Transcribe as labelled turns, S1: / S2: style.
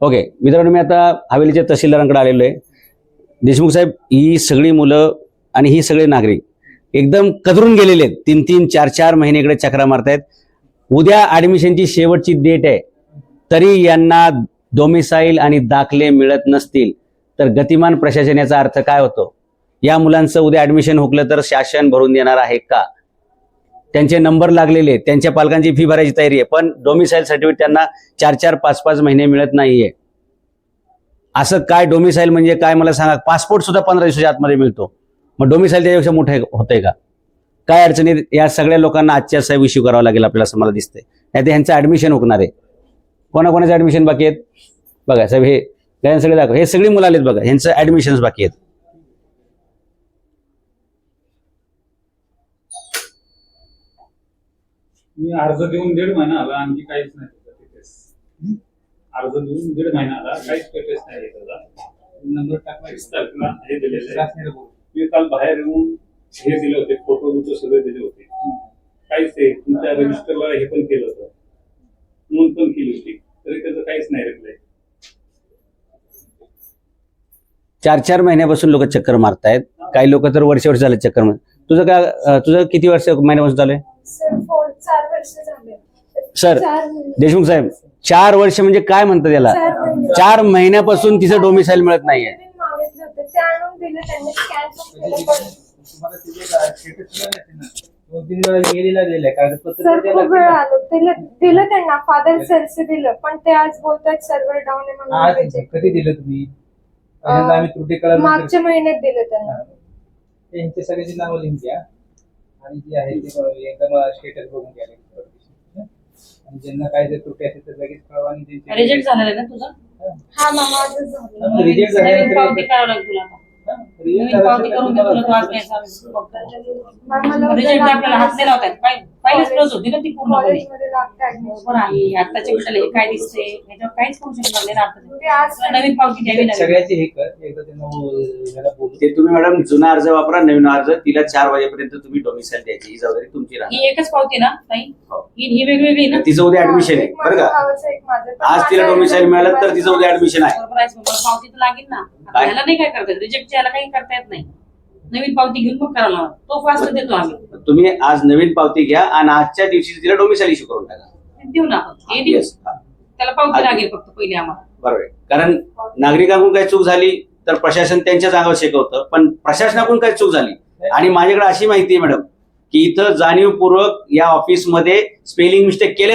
S1: Okay मित्रांनो, मी आता हवेलीच्या तहसीलदारांकडे आलेलो आहे. देशमुख साहेब, ही सगळी मुलं आणि ही सगळे नागरिक एकदम कदरून गेलेले आहेत. 3-3, 4-4 महिने इकडे चक्रा मारतायत. उद्या ऍडमिशनची शेवटची डेट आहे, तरी यांना डोमिसाईल आणि दाखले मिळत नसतील तर गतिमान प्रशासन याचा अर्थ काय होतो? या मुलांचं उद्या ऍडमिशन हुकलं तर शासन भरून देणार आहे का? त्यांचे नंबर लागलेले, त्यांच्या पालकांची फी भरायची तयारी आहे, पण डोमिसाईल सर्टिफिकेट त्यांना 4-4, 5-5 महिने मिळत नाहीये. असं काय डोमिसाईल म्हणजे काय मला सांगा? पासपोर्ट सुद्धा 15 दिवसाच्या आतमध्ये मिळतो, मग डोमिसाईल त्याच्यापेक्षा मोठं होतंय का? काय अडचणी या सगळ्या लोकांना आजच्या साहेब इश्यू करावा लागेल आपल्याला, असं मला दिसतंय. नाही तर ह्यांचं ऍडमिशन हुकणार आहे. कोणाकोणाचं ऍडमिशन बाकी आहेत बघा साहेब, हे सगळे दाखव, हे सगळी मुलं आलेत बघा, ह्यांचं ऍडमिशन्स बाकी आहेत.
S2: मी अर्ज देऊन 1.5 महिना आला, आणखी काहीच नाही तिथेच. अर्ज देऊन 1.5 महिना आला, काहीच स्टेटस नाही त्याचा. नंबर टाकला 20 तारखेला हे दिलेलं आहे. मी काल बाहेर येऊन हे दिले होते, फोटो बिटो सगळे दिले होते. काहीच ते तुमच्या रजिस्टरला हे पण केलं होतं, नोंद पण केली होती, तरी त्याचं काहीच नाही रिप्लाय.
S1: 4-4 महिन्यापासून लोक चक्कर मारतायत, काही लोक तर वर्ष झाले चक्कर मार. तुझं किती महिन्यापासून चालू आहे?
S3: सर 4 वर्ष झाले.
S1: सर देशमुख साहेब, 4 वर्ष म्हणजे काय म्हणतात याला? 4 महिन्यापासून तिचं डोमिसाईल मिळत नाहीये.
S3: मागितले होते ते आणून दिले त्यांनी, स्कॅन पण केलं, पण सर खूप वेळ आलो. दिलं त्यांना, फादर सेल्स दिलं, पण ते आज बोलतात सर्व्हर डाऊन आहे म्हणून.
S4: कधी दिलं तुम्ही?
S3: मागच्या महिन्यात दिलं त्यांना.
S4: त्यांचे सगळ्यांची नावं लिहून घ्या आणि जे आहे ते एकदम स्टेटस बघून घ्या, आणि ज्यांना काय जर त्रुटी असेल तर लगेच कळवा. आणि
S5: रिजेक्ट झालेलं आहे ना तुझं?
S3: हा मामा आजच झालं.
S4: रिजेक्ट
S5: नवीन
S4: झाल्यानंतर
S5: पावती करावं लागेल तुला आता. नवीन पावती करून दे तुला, तू आज काय रिजेक्ट आपल्याला हात नाही लावतायत. पहिलीच प्रोसेस होती ना ती पूर्णपणे.
S3: कॉलेजमध्ये लागतात.
S5: बरोबर आहे. आताच्या विषयाला हे काय दिसते याच्यावर काहीच करू शकणार नाही ना आता.
S3: ते आज
S5: तुला नवीन पावती द्यावी लागेल.
S4: सगळ्याचे हे कर, एकदा त्यांना ह्याला बोलू.
S1: ते तुम्ही मॅडम जुना अर्ज वापरा, नवीन अर्ज तिला 4 वाजेपर्यंत तुम्ही डोमिसाईल द्यायची, ही जबाबदारी तुमची राहणार.
S5: ही एकच पावती ना ताई?
S1: हो.
S5: ही वेगवेगळी ना?
S1: तिचं उद्या ऍडमिशन आहे
S3: एक
S1: बरं
S3: माझ्या
S1: का?
S3: भावाचं, एक माझं. पण
S1: आज तिला
S3: माझं
S1: डोमिसाईल मिळालं तर तिचं उद्या ऍडमिशन आहे.
S5: बरोबर आहे. मला पावती तर लागेल ना.
S1: काय?
S5: याला नाही काय करता येत, रिजेक्टच्या याला काही करता येत नाही. नवीन पावती घेऊन मग करायला लावा. तो फास्ट देतो आम्ही.
S1: तुम्ही आज नवीन पावती घ्या आणि आजच्या दिवशी तिला डोमिसाईल इश्यू करून टाका.
S5: देऊ ना आपण, हे देऊ.
S1: Yes, हा.
S5: त्याला पावती लागेल फक्त पहिले आम्हाला.
S1: बरोबर आहे. कारण नागरिकांकडून काही चूक झाली तर प्रशासन त्यांच्याच अंगावर शिकवतं, पण प्रशासनाकडून काही चूक झाली आणि माझ्याकडे अशी माहिती आहे मॅडम की इथं जाणीवपूर्वक या ऑफिसमध्ये स्पेलिंग मिस्टेक केले